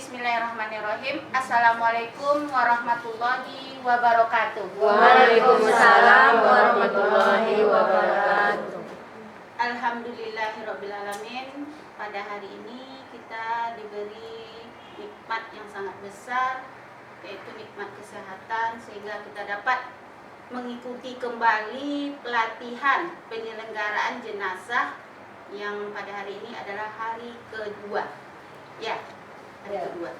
Bismillahirrahmanirrahim. Assalamualaikum warahmatullahi wabarakatuh. Waalaikumsalam warahmatullahi wabarakatuh. Alhamdulillahirrabbilalamin. Pada hari ini kita diberi nikmat yang sangat besar, yaitu nikmat kesehatan, sehingga kita dapat mengikuti kembali pelatihan penyelenggaraan jenazah yang pada hari ini adalah hari kedua. Ya, hari kedua.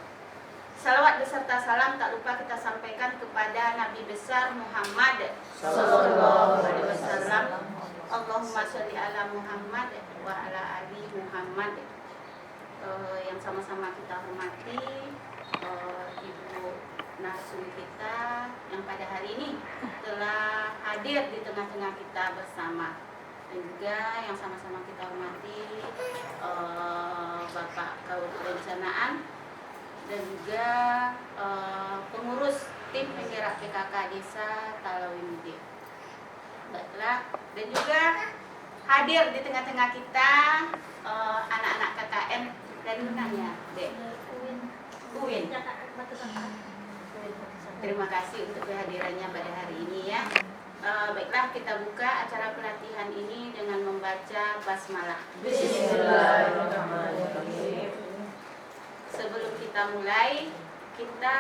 Salawat beserta salam tak lupa kita sampaikan kepada Nabi besar Muhammad sallallahu alaihi wasallam. Allahumma sholli ala Muhammad wa ala ali Muhammad. Yang sama-sama kita hormati Ibu narsum kita yang pada hari ini telah hadir di tengah-tengah kita bersama, dan juga yang sama-sama kita hormati Bapak Keperencanaan dan juga pengurus tim penggerak PKK Desa Talawimudi. Baiklah, dan juga hadir di tengah-tengah kita anak-anak KKN dari mananya, Dek? Uin. Terima kasih untuk kehadirannya pada hari ini ya. Baiklah, kita buka acara pelatihan ini dengan membaca basmalah. Bismillahirrahmanirrahim. Sebelum kita mulai, kita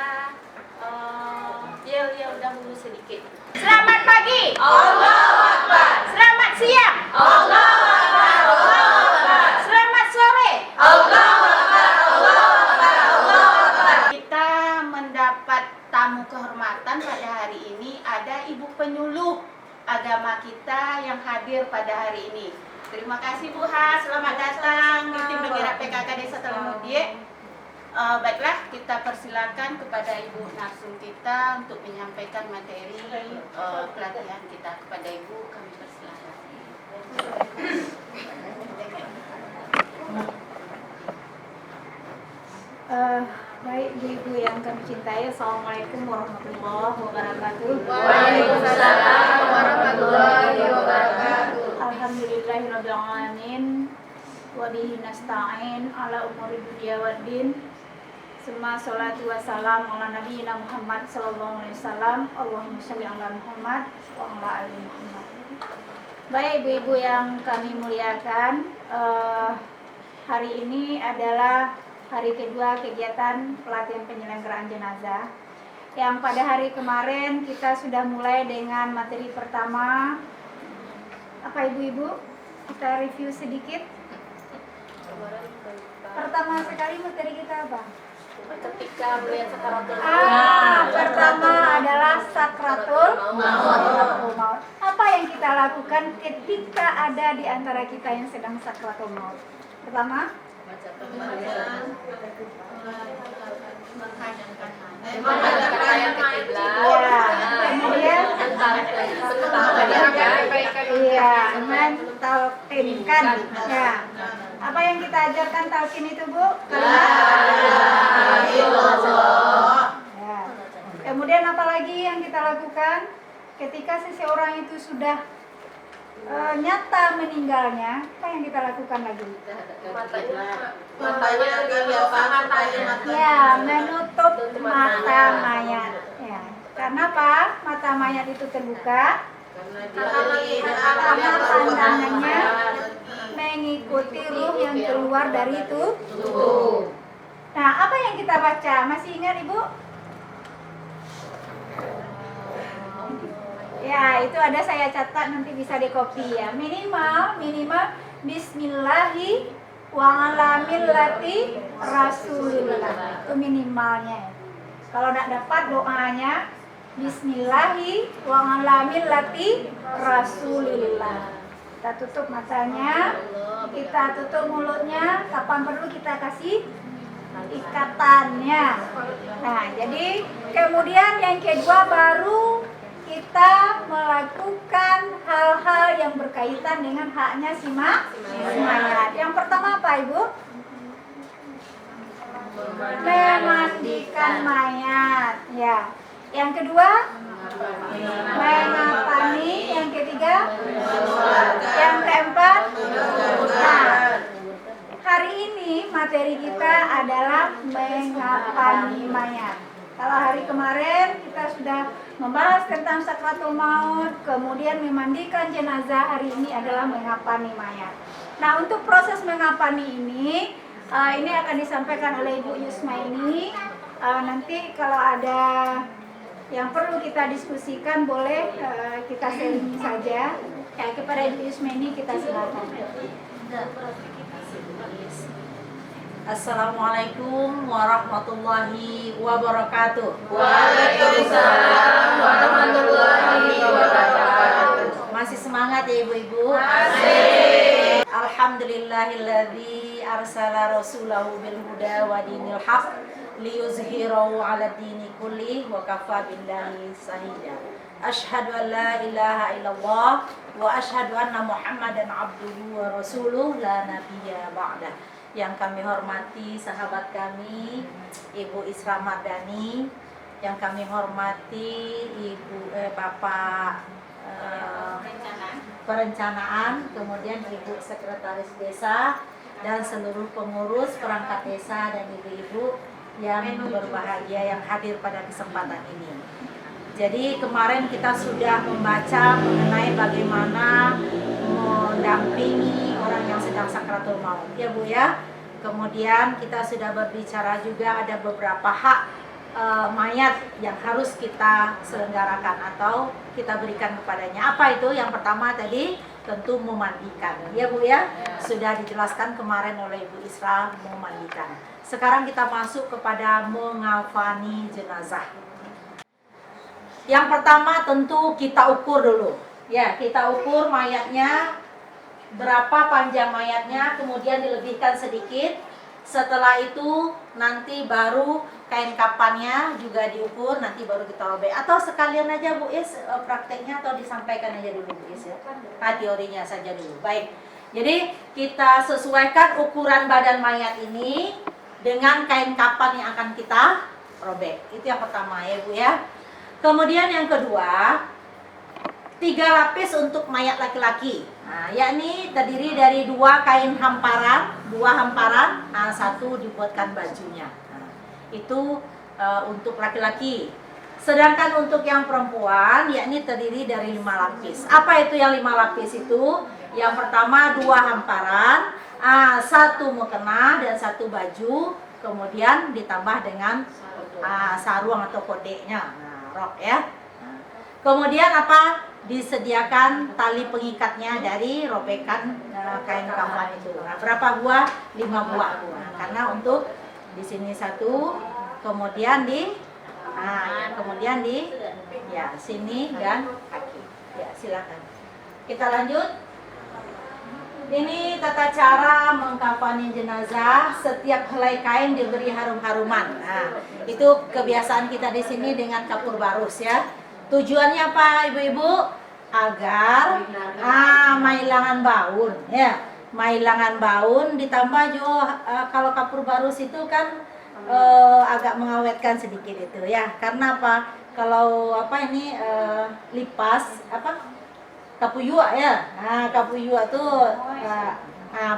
yel dahulu sedikit. Selamat pagi. Allahu Akbar. Selamat siang. Allahu Akbar. Allahu Akbar. Selamat sore. Allahu Akbar. Allahu Akbar. Allahu Akbar. Kita mendapat tamu kehormatan pada hari ini, ada Ibu Penyuluh agama kita yang hadir pada hari ini. Terima kasih Bu Ha, selamat datang di tim penggerak PKK Desa Talawimudi. Baiklah, kita persilakan kepada Ibu narsum kita untuk menyampaikan materi pelatihan kita. Kepada Ibu kami persilakan. Baik ibu yang kami cintai, Assalamualaikum warahmatullahi wabarakatuh. Waalaikumsalam warahmatullahi wabarakatuh. Alhamdulillahirrabbilalamin. Wa bihi nasta'in ala umuri dunya waddin. Summa salatu wassalam ala nabiyina Muhammad sallallahu alaihi wasallam. Allahumma shalli ala Muhammad wa ala ali Muhammad. Baik ibu-ibu yang kami muliakan, hari ini adalah hari kedua kegiatan pelatihan penyelenggaraan jenazah. Yang pada hari kemarin kita sudah mulai dengan materi pertama. Apa ibu-ibu? Kita review sedikit. Pertama sekali materi kita apa? Ketika melihat sakaratul Pertama adalah sakratul maut. Apa yang kita lakukan ketika ada di antara kita yang sedang sakratul maut? Pertama, menghadapkan ayat kemudian mentalkinkan. Ya. Apa yang kita ajarkan talqin itu, Bu? Ya. Kemudian apa lagi yang kita lakukan ketika seseorang itu sudah nyata meninggalnya? Apa yang kita lakukan lagi? Ya, menutup mata mayat. Ya. Karena apa? Mata mayat itu terbuka karena pandangannya mengikuti ruh yang keluar dari tubuh. Nah, apa yang kita baca? Masih ingat Ibu? Ya, itu ada saya catat, nanti bisa di copy ya. Minimal Bismillahi wa ala millati Rasulillah. Itu minimalnya. Kalau tidak dapat doanya Bismillahi wa ala millati Rasulillah. Kita tutup matanya, kita tutup mulutnya, kapan perlu kita kasih ikatannya. Nah, jadi kemudian yang kedua baru kita melakukan hal-hal yang berkaitan dengan haknya si mayat. Yang pertama apa Ibu? Memandikan mayat. Ya. Yang kedua, mengapani. Yang ketiga, yang keempat. Nah, hari ini materi kita adalah mengapani mayat. Kalau hari kemarin kita sudah membahas tentang sakratul maut, kemudian memandikan jenazah, hari ini adalah mengapani mayat. Nah, untuk proses mengapani ini akan disampaikan oleh Ibu Yusmaini. Nanti kalau ada yang perlu kita diskusikan boleh kita sharing saja. Kepada Ibu Yusmaini kita silakan. Assalamualaikum warahmatullahi wabarakatuh. Waalaikumsalam warahmatullahi wabarakatuh. Masih semangat ya ibu-ibu? Masih. Alhamdulillahilladzi arsala rasulahu bil huda wa dinil haq liyuzhirahu 'ala dini kulli wa kafa billahi shahida. Asyhadu an la ilaha illallah wa asyhadu anna Muhammadan abduhu wa rasuluh la nabiyya ba'dah. Yang kami hormati sahabat kami Ibu Isra Mardani, yang kami hormati Bapak perencanaan, kemudian Ibu Sekretaris Desa dan seluruh pengurus perangkat desa dan ibu-ibu yang berbahagia yang hadir pada kesempatan ini. Jadi kemarin kita sudah membaca mengenai bagaimana mendampingi orang yang sedang sakratul maut, ya Bu ya. Kemudian kita sudah berbicara juga ada beberapa hak mayat yang harus kita selenggarakan atau kita berikan kepadanya. Apa itu? Yang pertama tadi tentu memandikan, ya Bu ya. Sudah dijelaskan kemarin oleh Ibu Isra memandikan. Sekarang kita masuk kepada mengafani jenazah. Yang pertama tentu kita ukur dulu. Ya, kita ukur mayatnya berapa panjang mayatnya, kemudian dilebihkan sedikit. Setelah itu nanti baru kain kapannya juga diukur, nanti baru kita robek. Atau sekalian aja Bu Is prakteknya atau disampaikan aja dulu Bu Is ya. Teorinya saja dulu. Baik. Jadi kita sesuaikan ukuran badan mayat ini dengan kain kapan yang akan kita robek. Itu yang pertama ya Bu ya. Kemudian yang kedua, 3 lapis untuk mayat laki-laki. Nah, yakni terdiri dari 2 kain hamparan, 2 hamparan, satu dibuatkan bajunya. Nah, itu untuk laki-laki. Sedangkan untuk yang perempuan, yakni terdiri dari 5 lapis. Apa itu yang 5 lapis itu? Yang pertama 2 hamparan, 1 mukena dan 1 baju, kemudian ditambah dengan sarung atau kodeknya, rok ya. Kemudian apa? Disediakan tali pengikatnya dari robekan kain kafan itu. Nah, berapa buah? 5 buah. Nah, karena untuk di sini 1, kemudian di sini dan kaki. Ya, silakan. Kita lanjut. Ini tata cara mengkafani jenazah. Setiap helai kain diberi harum-haruman. Nah, itu kebiasaan kita di sini dengan kapur barus ya. Tujuannya apa ibu-ibu? Agar mailangan baun ya. Mailangan baun ditambah juga kalau kapur barus itu kan agak mengawetkan sedikit itu ya. Karena apa? Kalau lipas kapuyua ya. Nah, kapuyua tuh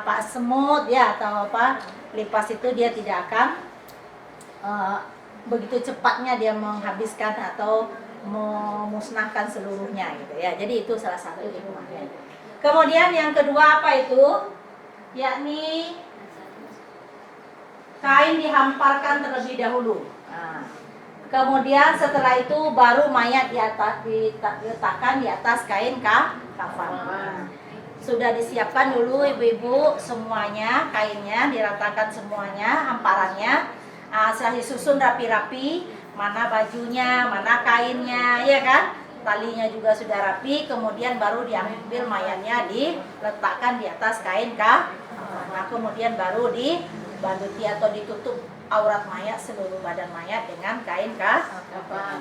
pak semut ya atau apa? Lipas itu dia tidak akan begitu cepatnya dia menghabiskan atau memusnahkan seluruhnya gitu ya. Jadi itu salah satu hikmahnya. Kemudian yang kedua apa itu? Yakni kain dihamparkan terlebih dahulu. Nah, kemudian setelah itu baru mayat diletakkan di atas kain kafan. Nah, sudah disiapkan dulu ibu-ibu semuanya, kainnya diratakan semuanya, hamparannya. Setelah disusun rapi-rapi, mana bajunya, mana kainnya, ya kan? Talinya juga sudah rapi, kemudian baru diambil mayatnya diletakkan di atas kain Nah, kemudian baru dibaluti atau ditutup aurat mayat, seluruh badan mayat dengan kain kafan.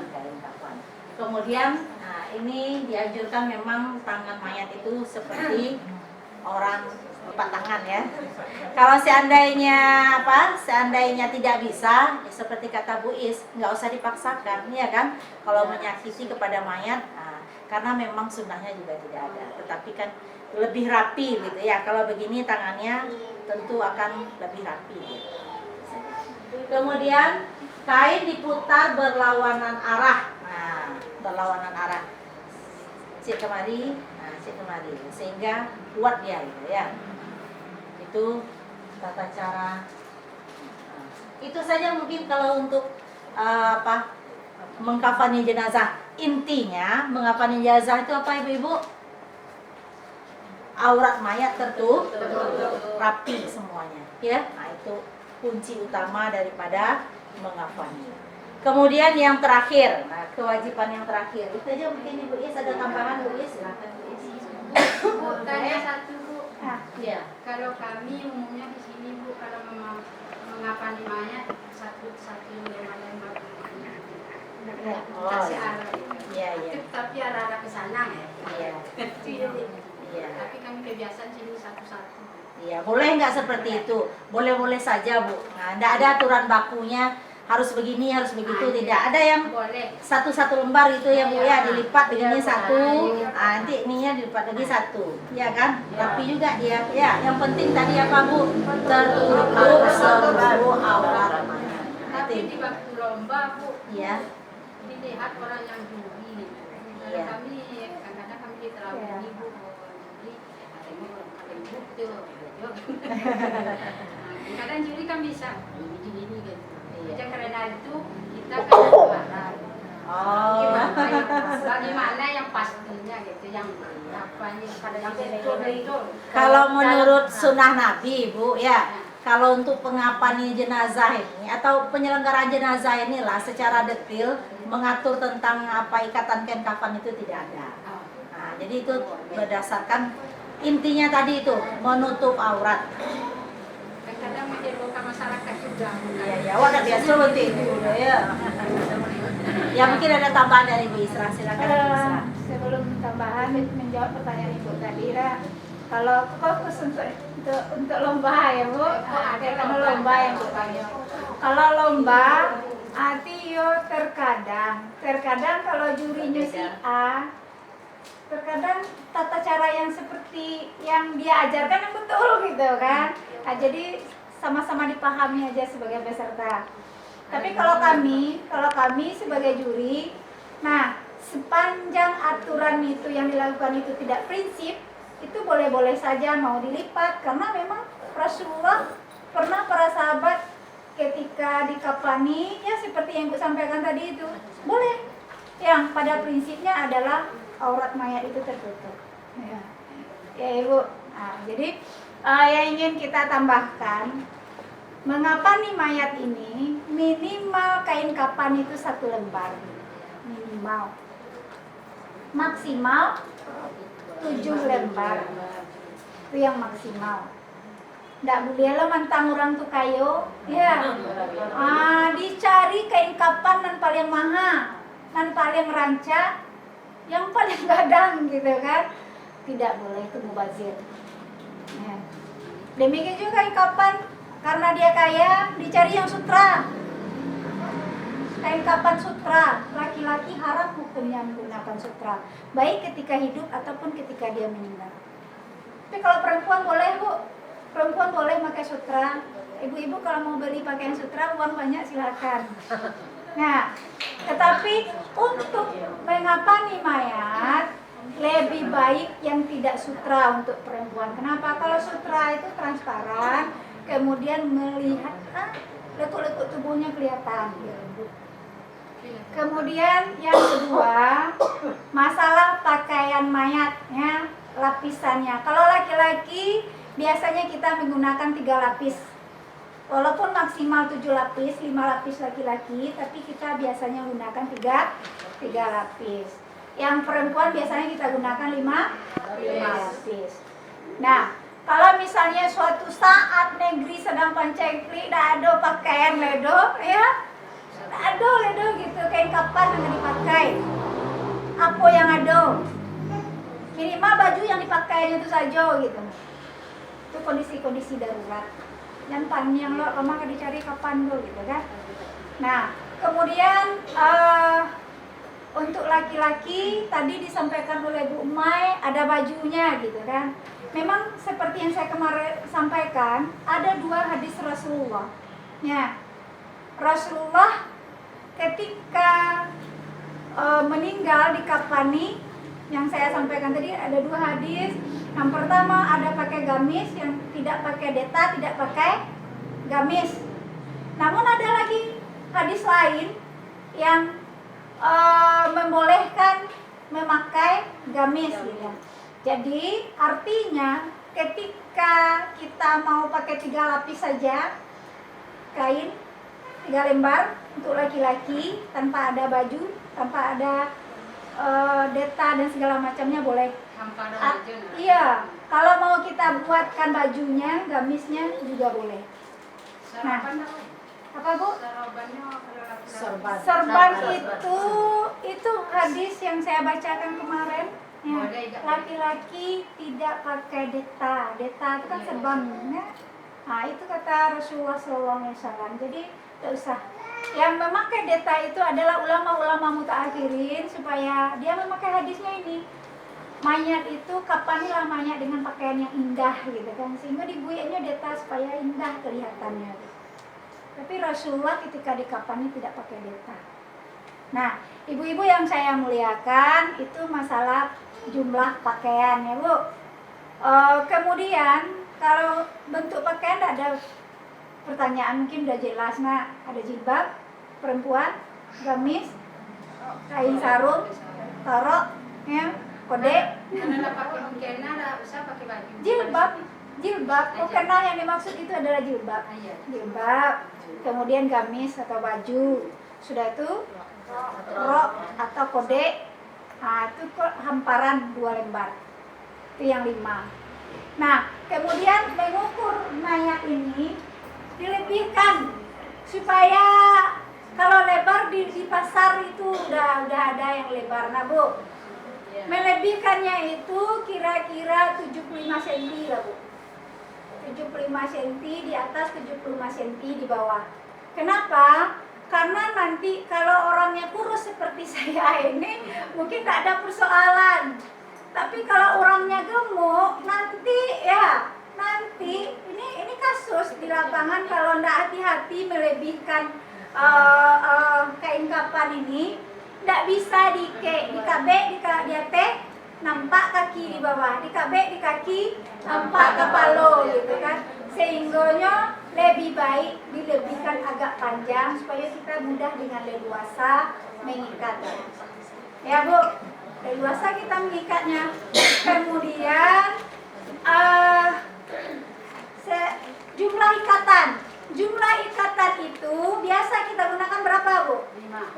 Kemudian, ini dianjurkan memang tangan mayat itu seperti orang empat tangan ya. Kalau seandainya tidak bisa, ya seperti kata Bu Is, nggak usah dipaksakan, ya kan? Kalau menyakiti kepada mayat, karena memang sunnahnya juga tidak ada. Tetapi kan lebih rapi gitu ya. Kalau begini tangannya tentu akan lebih rapi. Kemudian kain diputar berlawanan arah. Nah, berlawanan arah. Cik kemari, cik kemari, sehingga kuat dia gitu ya. Itu tata cara. Itu saja mungkin kalau untuk mengkafani jenazah. Intinya mengkafani jenazah itu apa ibu-ibu? Aurat mayat tertutup, rapi semuanya, ya. Nah, itu kunci utama daripada mengkafani. Kemudian yang terakhir, nah kewajiban yang terakhir. Itu aja mungkin Ibu Is ada tambahan Bu Is, silakan Bu Is. Bu, tanya satu Bu. Iya. Kalau kami umumnya di sini Bu, kalau mengapani mayat satu lembar Oh, kasih iya. arah. Iya, iya. Tapi arah ke sana ya. Iya. Iya. Tapi kami kebiasaan sini satu-satu. Iya, boleh nggak seperti itu? Boleh-boleh saja Bu. Nah, nggak ada aturan bakunya harus begini, harus begitu, tidak. Ada yang Boleh. satu lembar itu ya Bu ya, dilipat begini Iya, satu, iya. nanti ininya dilipat lagi satu, ya kan? Rapi juga dia. Ya, yang penting tadi apa Bu? Tertutup seluruh aurat. Tapi di waktu lomba Bu, Iya. dilihat orang yang juri. Kalau Iya. kami kadang-kadang kami di terlalu ini Bu, juri katanya orang kalian bukti loh. Kadang juri kan bisa ini gitu. Iya. Karena itu kita kadang juara. Oh. Bagaimana yang pastinya gitu, yang apanya pada yang betul-betul. Kalau menurut sunnah Nabi Bu ya, kalau untuk pengapani jenazah ini atau penyelenggaraan jenazah inilah secara detail mengatur tentang apa ikatan kain kafan itu tidak ada. Nah, jadi itu berdasarkan intinya tadi itu menutup aurat. Kadang menjerukan masyarakat juga. Iya ya, wadah biasa seperti itu udah ya. Ya mungkin ada tambahan dari Bu Isra, silakan Bu Isra. Sebelum tambahan menjawab pertanyaan Ibu tadi, kalau fokus untuk lomba ya Bu, karena lomba yang bertanya. Kalau lomba, terkadang kalau jurinya si A, terkadang tata cara yang seperti yang dia ajarkan yang betul gitu kan. Nah, jadi sama-sama dipahami aja sebagai peserta. Tapi kalau kami sebagai juri, nah sepanjang aturan itu yang dilakukan itu tidak prinsip, itu boleh-boleh saja mau dilipat karena memang Rasulullah pernah para sahabat ketika dikafani ya seperti yang Bu sampaikan tadi itu boleh. Yang pada prinsipnya adalah aurat mayat itu tertutup. Ya Ibu. Nah, jadi yang ingin kita tambahkan, mengapani mayat ini minimal kain kafan itu 1 lembar minimal, maksimal 7 lembar itu yang maksimal. Nggak boleh lo mantang orang tuh kayo ya. Dicari kain kafan dan paling mahal dan paling rancak yang paling gadang gitu kan, tidak boleh, itu mubazir ya. Demikian juga kain kafan, karena dia kaya dicari yang sutra, kain kafan sutra. Laki-laki haram hukumnya menggunakan sutra, baik ketika hidup ataupun ketika dia meninggal. Tapi kalau perempuan boleh Bu, perempuan boleh pakai sutra. Ibu-ibu kalau mau beli pakaian sutra uang banyak silakan. Nah, tetapi untuk mengapani mayat lebih baik yang tidak sutra untuk perempuan. Kenapa? Kalau sutra itu transparan, kemudian melihat lekuk-lekuk tubuhnya kelihatan. Kemudian yang kedua, masalah pakaian mayatnya, lapisannya. Kalau laki-laki biasanya kita menggunakan 3 lapis. Walaupun maksimal 7 lapis, 5 lapis laki-laki, tapi kita biasanya gunakan 3 lapis. Yang perempuan biasanya kita gunakan 5 lapis. Nah, kalau misalnya suatu saat negeri sedang pancengklik, tidak ada pakaian ledo, ya, tidak ada ledo gitu, kain kafan yang dipakai. Apa yang ada? Minimal baju yang dipakainya itu saja gitu. Itu kondisi-kondisi darurat. Yang panjang lo, lama kan dicari kapan lo gitu kan. Nah, kemudian untuk laki-laki tadi disampaikan oleh Bu Umay ada bajunya gitu kan. memang seperti yang saya kemarin sampaikan, ada 2 hadis Rasulullah. Ya, Rasulullah ketika meninggal dikafani, yang saya sampaikan tadi ada 2 hadis. Yang pertama ada pakai gamis, yang tidak pakai deta, tidak pakai gamis. Namun ada lagi hadis lain yang membolehkan memakai gamis gitu. Jadi artinya ketika kita mau pakai 3 lapis saja kain 3 lembar untuk laki-laki tanpa ada baju, tanpa ada deta dan segala macamnya boleh. Hampa ada baju. Iya, kalau mau kita buatkan bajunya, gamisnya juga boleh. Sarapan Apa Bu? sarapannya kalau laki-laki. Serban itu hadis yang saya bacakan kemarin. Ya, Boleh, tidak laki-laki tidak pakai deta. Deta itu kan serban, ya. Nah, itu kata Rasulullah SAW. Jadi tidak usah. Yang memakai deta itu adalah ulama-ulama mutaakhirin supaya dia memakai hadisnya ini. Mayat itu kapanilah mayat dengan pakaian yang indah gitu kan, sehingga dibuatnya deta supaya indah kelihatannya. Tapi Rasulullah ketika dikafani tidak pakai deta. Nah, ibu-ibu yang saya muliakan, itu masalah jumlah pakaian ya Bu. Kemudian kalau bentuk pakaian ada pertanyaan, mungkin udah jelas. Nah, ada jilbab perempuan, gamis, kain sarung, torok, ya, kode, Karena pakai mukena lah, usah pakai baju. jilbab. Karena yang dimaksud itu adalah jilbab. Iya. Jilbab, kemudian gamis atau baju. Sudah itu rok atau kode. Nah, itu hamparan 2 lembar. Itu yang 5. Nah, kemudian mengukur mayat ini dilebihkan supaya kalau lebar di pasar itu udah ada yang lebar. Nah, Bu, melebihkannya itu kira-kira 75 cm lah Bu. 75 cm di atas, 75 cm di bawah. Kenapa? Karena nanti kalau orangnya kurus seperti saya ini mungkin tak ada persoalan. Tapi kalau orangnya gemuk nanti ini kasus di lapangan kalau tidak hati-hati melebihkan kain kapan ini, tidak bisa dikabek di atas nampak kaki di bawah, dikabek di kaki nampak kepala gitu kan. Sehingganya lebih baik dilebihkan agak panjang supaya kita mudah dengan leluasa mengikatnya. Ya Bu, leluasa kita mengikatnya. Kemudian jumlah ikatan. Jumlah ikatan itu biasa kita gunakan berapa Bu?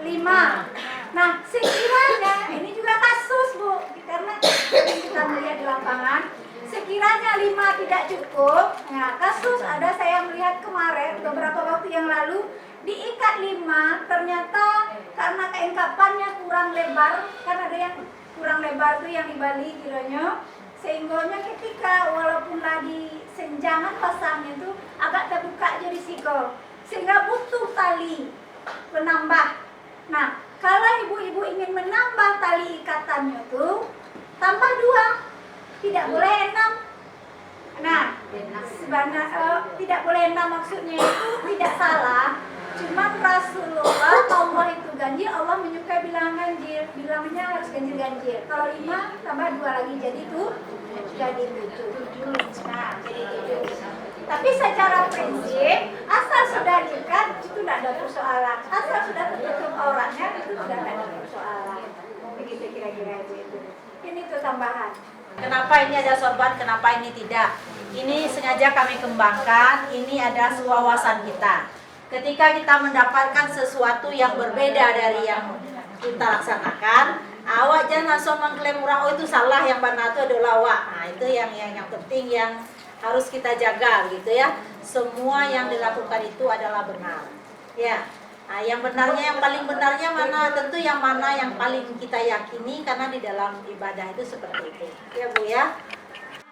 5. Nah, sekiranya ini juga kasus Bu, karena kita melihat di lapangan. Sekiranya 5 tidak cukup, nah kasus ada saya melihat kemarin beberapa waktu yang lalu diikat 5, ternyata karena kain kapannya kurang lebar, kan ada yang kurang lebar tuh yang di Bali kiranya, sehingga ketika walaupun lagi senjangan pasangnya itu agak terbuka jadi siko, sehingga butuh tali penambah. Nah, kalau ibu-ibu ingin menambah tali ikatannya tuh tambah 2. Tidak boleh 6. Nah, sebenarnya tidak boleh 6 maksudnya itu tidak salah. Cuman Rasulullah, Allah itu ganjil, Allah menyukai bilangan ganjil. Bilangnya harus ganjil-ganjil. Kalau 5 tambah 2 lagi jadi jadi 7. Nah, jadi 7. Tapi secara prinsip, asal sudah diikat itu tidak ada persoalan. Asal sudah tertutup auratnya itu tidak ada persoalan. Begitu kira-kira itu. Ini tuh tambahan. Kenapa ini ada sorban, kenapa ini tidak? Ini sengaja kami kembangkan, ini ada wawasan kita. Ketika kita mendapatkan sesuatu yang berbeda dari yang kita laksanakan, awak jangan langsung mengklaim orang, oh itu salah, yang benar itu adalah awak. Nah, itu yang penting yang harus kita jaga gitu ya. Semua yang dilakukan itu adalah benar. Ya. Nah, yang benarnya, yang paling benarnya mana? Tentu yang mana yang paling kita yakini karena di dalam ibadah itu seperti itu. Ya Bu ya.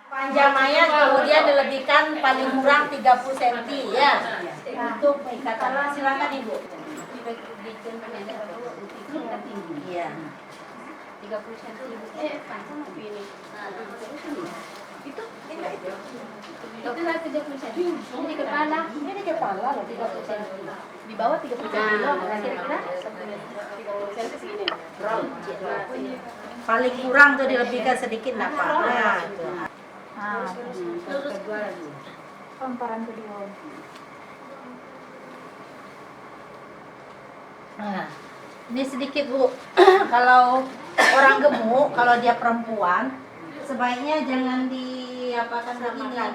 Panjang mayat kemudian dilebihkan paling kurang 30 cm ya. Untuk ikatan. Silakan Ibu. Iya. 30 cm. Panjang lebih ini. Itu Itu lah 30 cm. Ini kepala. ini kepala loh 30 cm. Di bawah 30 cm. Kira-kira 30 cm segini. Paling kurang tuh dilebihkan sedikit lah Pak. Nah, itu. Kedua lagi. Hamparan kedua. Nah, ini sedikit Bu. Kalau orang gemuk, kalau dia perempuan, sebaiknya jangan diapakan begini. Ya.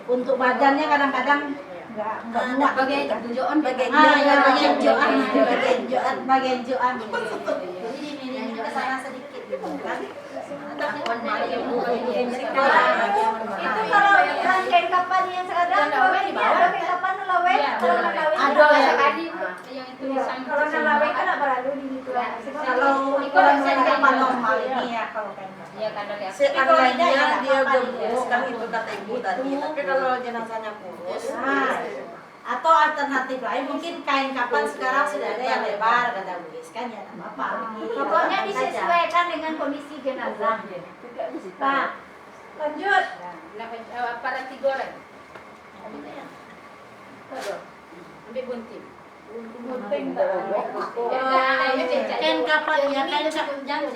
Untuk badannya kadang-kadang nggak muat. Bagian joan. Jadi dimiringin ke sana sedikit gitu kan. Itu kalau rangkaian kapan yang sekarang kalau ini ada kayak kapan nelawe kalau nelawe Ada ya. Yang itu kalau nelawe kan apa lalu di situ Kalau kapan normal ini ya kalau kayak ya kadang ya. seandainya dia gemuk kan itu kata ibu tadi. Tapi kalau jenazahnya kurus, atau alternatif lain mungkin kain kapan sekarang sudah ada yang lebar kata Bu Is kan ya nggak apa-apa. pokoknya disesuaikan dengan kondisi jenazah. Pak, lanjut. Para tigoran. Ambil gunting. Gunting Kain kapan ya kain jangan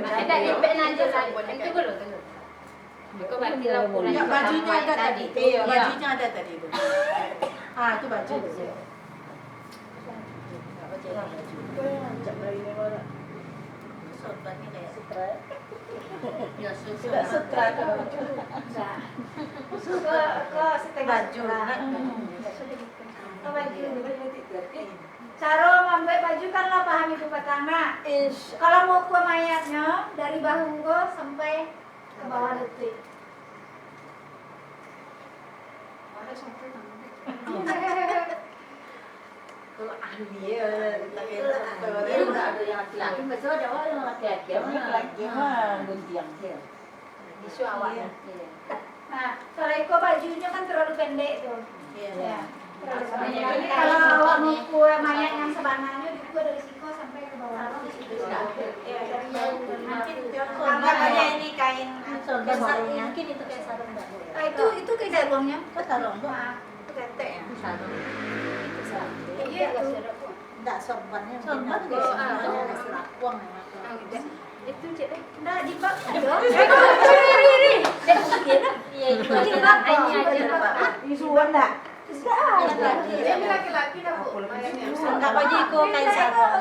Ada di pen aja lah. Itu belum. Kau berarti lampu lagi. Ya, bajunya ada tadi. Bajunya ada tadi. Itu baju. Tidak sutra ke baju. Cara membuat baju kan lo paham itu pertama. Kalau mau ke mayatnya dari bahu go sampai ke bawah lutut. Kalau ahli ya, udah ada yang laki-laki, betul ada orang yang laki-laki mah guntiang dia. Isu awalnya. Nah, kalau itu bajunya kan terlalu pendek tuh. Iya. Terlalu pendek. Jadi kalau awak mau kue mayat yang sebenarnya dikue dari siko sampai ke bawah. Anggap aja ini kain besar, mungkin itu kayak sarung enggak? Nah, itu kayak sarungnya. Sarung Nah, itu ketek ya. sarung. Itu sarung. Iya itu. Enggak sorbannya. Sorban enggak ada serapuang ya. Itu cek deh. Enggak jilbab ada. Iya, itu Jilbab Ini aja Pak. Isuan enggak? Ini laki-laki dah Bu. Enggak baju itu kain sarung.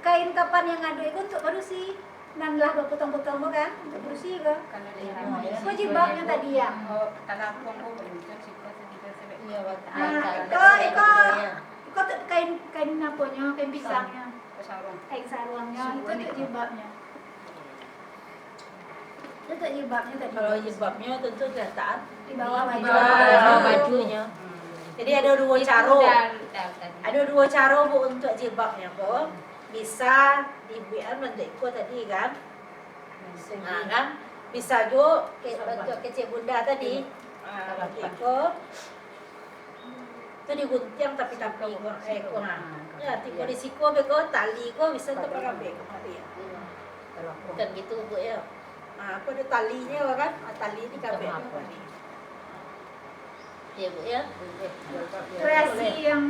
Kain kapan yang ngadu itu untuk berusi. Nan lah potong-potong kan untuk berusi kan. Kok jilbabnya tadi ya? Kok kain naponya, kain pisangnya, kain sarungnya itu untuk jilbabnya. Itu untuk jilbabnya tadi. Kalau jilbabnya tentu sudah taat Di bawah baju. Di bawah bajunya. Jadi ada dua cara. Ada dua cara Bu untuk jilbabnya Bu. Bisa dibuat mendekor tadi kan. Nah, kan bisa juga bentuk kecil bunda tadi. Mendekor. Itu digunting tapi kurang. Ya, tipe risiko beko tali ko bisa tu pakai beko tadi ya. Kan gitu Bu ya. Aku ada talinya kan, tali di kabel tadi. Iya Bu ya. Kreasi yang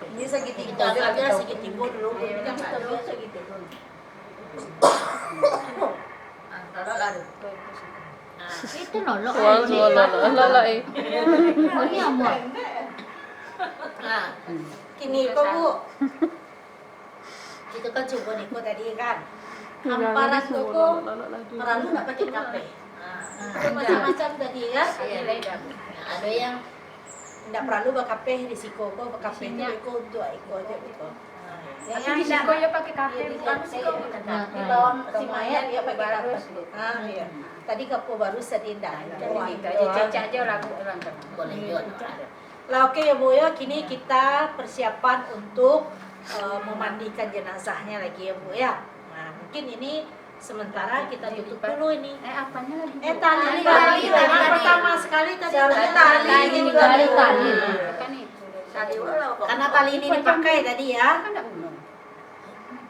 Ini segitiga aja segitiga dulu. Ini kan kita buat segitiga. itu nolok. Ini amor. Nah, kini kok Bu. Itu kan coba niko tadi kan. Hamparan toko perlu nggak pakai kape. Itu macam-macam tadi ya. Ada yang tidak perlu bakape risiko kok bakape itu untuk iko aja gitu. Yang siko ya pakai kafe bukan siko. Di bawah si mayat dia pakai kape. Iya. Tadi kapo baru sedindah. Cecak aja orang boleh juga. Lah oke ya Bu ya, kini kita persiapan untuk memandikan jenazahnya lagi ya Bu ya. Nah, mungkin ini sementara kita tutup dulu ini. Apanya lagi? Tali. Pertama sekali tadi tali. Tali. Kan itu. tali walau. Karena tali ini dipakai tadi ya.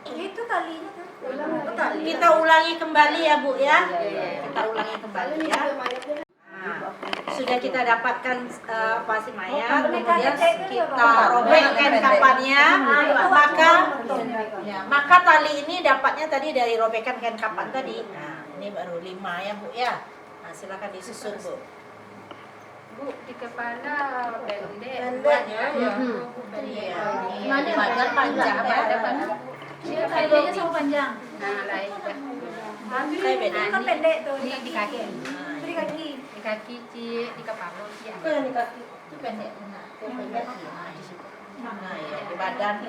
Itu talinya kan. Kita ulangi kembali ya Bu ya. Kita ulangi kembali ya. Nah, sudah kita dapatkan pasi mayat, kemudian kita robekkan kapannya, maka tali ini dapatnya tadi dari robekan kain kapan tadi. Nah, ini baru 5 ya Bu ya. Nah, silakan disusun Bu. Bu, di kepala pendek. Iya. Ini badan panjang ya. Talinya sama panjang. Nah, lain juga. Kayak beda. Kan pendek tuh Ini di kaki. Di kaki. Di kaki, di kepala, Ci. Itu yang di kaki itu pendek. Nah, ya, di badan.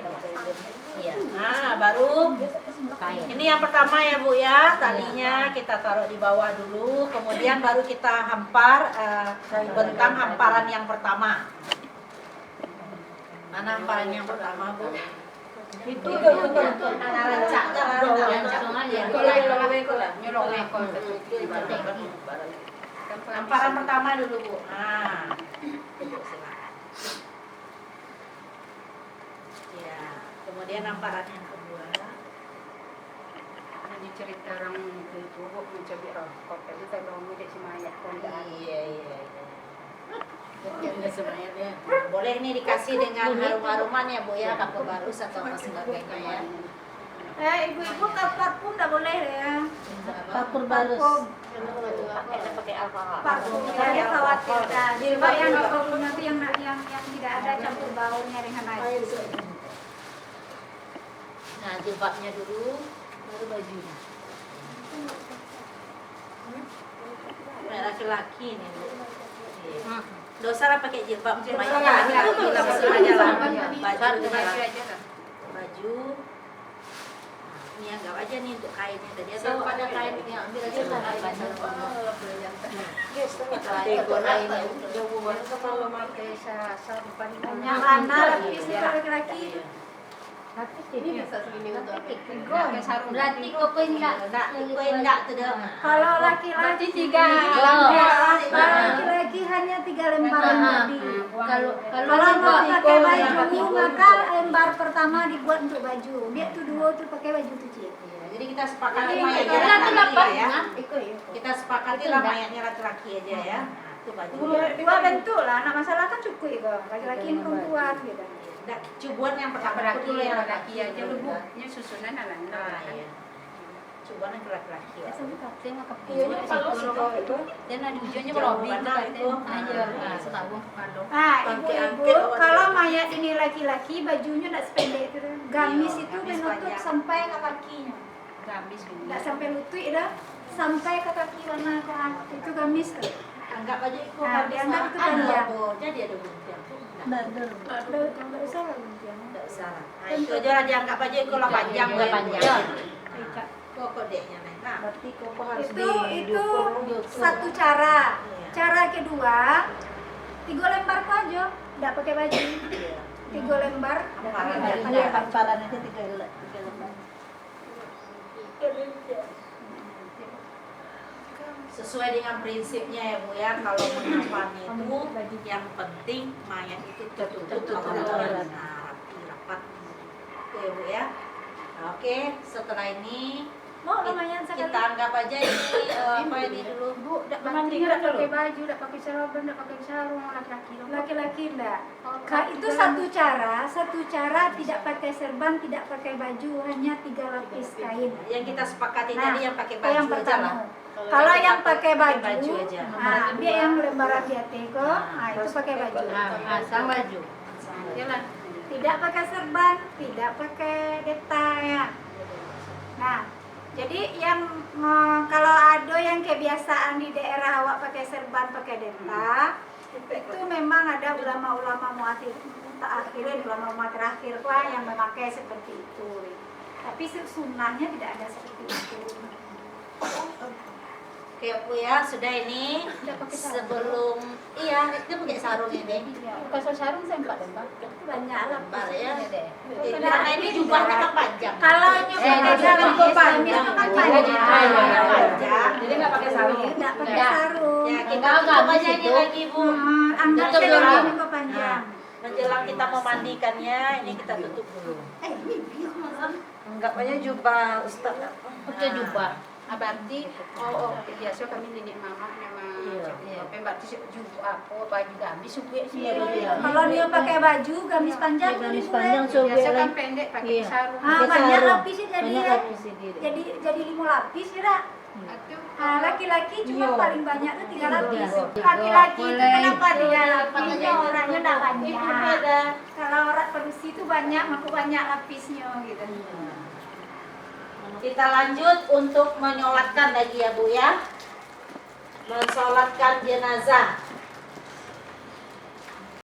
Iya. Nah, baru ini yang pertama ya Bu ya, talinya kita taruh di bawah dulu, kemudian baru kita hampar bentang hamparan yang pertama. Mana hamparan yang pertama Bu? Itu rancaknya hamparan pertama dulu Bu. Nah, silakan. Ya, kemudian hamparan yang kedua. Ini cerita orang itu Bu mencoba rokok. Tapi saya bawa mudik si mayat kondang. Iya. Yang sebenarnya boleh nih dikasih dengan harum-haruman ya Bu ya, kapur barus atau apa sebagainya ya. Ibu-ibu parfum enggak boleh ya. Kapur barus. Pakai parfum ya khawatir dah. Coba yang parfumnya itu yang tidak ada campur baunya dengan air. Nah, jilbabnya dulu, baru bajunya. Laki-laki nih Bu. Iya. Dosa lah pakai jilbab cuma laki-laki lah masalahnya lah. Baju aja lah. baju. Ini anggap aja nih untuk kainnya tadi atau ada kain ini ambil aja baju. Yang anak lapis itu laki-laki. Ini bisa segini untuk apa? Sarung. Berarti kok enggak tuh dah. Kalau laki-laki tiga. Laki-laki hanya 3 lembar tadi. Kalau mau enggak pakai baju maka lembar pertama dibuat untuk baju. Dia tuh 2 tuh pakai baju kecil. Jadi kita sepakati mayatnya Kita laki-laki ya. Ikut. Kita sepakati lah mayatnya laki-laki aja ya. Nah, itu baju. Dua bentuk lah, nak masalah kan cukup itu. Laki-laki dan perempuan gitu. Nah, cubuan yang pertama Laki dulu yang laki aja lu Bu. Ini susunan Nah, anak. iya. Cubuan yang laki-laki ya. Saya nggak kepikiran. Dan ada ujungnya kalau itu aja. Nah, setahu kalau. Nah, ibu-ibu, kalau mayat ini laki-laki, bajunya tidak sependek itu. Gamis itu gamis menutup panjang. sampai ke kakinya. Gamis Tidak sampai lutut dah, sampai ke kaki warna itu gamis tuh. Anggap aja itu Nah, dianggap itu panjang. Jadi ada gunting. Tidak usah lah gunting. Enggak usah. Nah, itu aja lah dianggap aja itu lah panjang Iya, panjang. Kok kodenya nih. Nah, berarti kok harus Itu satu cara. Iya. Cara kedua, 3 lembar kok aja, tidak pakai baju. 3 lembar, tidak pakai baju. hamparan aja 3 lembar. Sesuai dengan prinsipnya ya Bu ya, kalau menghafal itu yang penting mayat itu tertutup aurat. Nah, rapi rapat. Oke Bu ya. Nah, oke, setelah ini Mau namanya kita sekali. anggap aja ini apa ini dulu Bu, Mandi tidak pakai baju, tidak pakai seragam, tidak pakai sarung, laki-laki. Laki-laki enggak. Itu satu cara tidak pakai serban, tidak pakai baju, hanya 3 lapis kain. yang kita sepakati Nah, tadi yang pakai itu baju yang aja pertama. lah. Kalau yang pakai baju, aja. nah, dia yang lembaran di teko, nah itu pakai baju. Pasang baju. Jalan. Tidak pakai serban, tidak pakai detail. Nah, jadi yang kalau ada yang kebiasaan di daerah awak pakai serban, pakai deta, itu memang ada ulama-ulama mutakhirin, ulama terakhir yang memakai seperti itu. Tapi sunnahnya tidak ada seperti itu. Oke Bu ya, sudah ini sebelum itu pakai sarung ini. Kalau sarung saya 4 lembar. Banyak lah. Lembar ya. Karena ini jubahnya kan panjang. Kalau nyoba dalam panjang itu kan panjang. Panjang. Jadi nggak pakai sarung. Tidak pakai sarung. Ya, kita tutup aja ini lagi Bu. Anggap Tutup dulu. sarung kok panjang. Menjelang kita memandikannya, ini kita tutup dulu. Enggak banyak jubah Ustaz. Oke jubah. Berarti biasa kami nenek mama nama Iya. berarti jubah apa baju gamis subek sih. Kalau dia pakai baju gamis panjang, gamis boleh. panjang Biasa sobek kan pendek pakai Iya. sarung. Ah, Pakai banyak sarung. lapis sih jadi Banyak ya. lapis sendiri. Jadi 5 lapis ya. Itu Laki-laki cuma Iya. paling banyak tuh 3 lapis. Iya. Laki-laki itu Boleh. kenapa dia lapisnya orangnya enggak banyak. beda. Kalau orang perusi itu banyak, maka banyak lapisnya gitu. Kita lanjut untuk menyolatkan lagi ya Bu ya. Mensolatkan jenazah.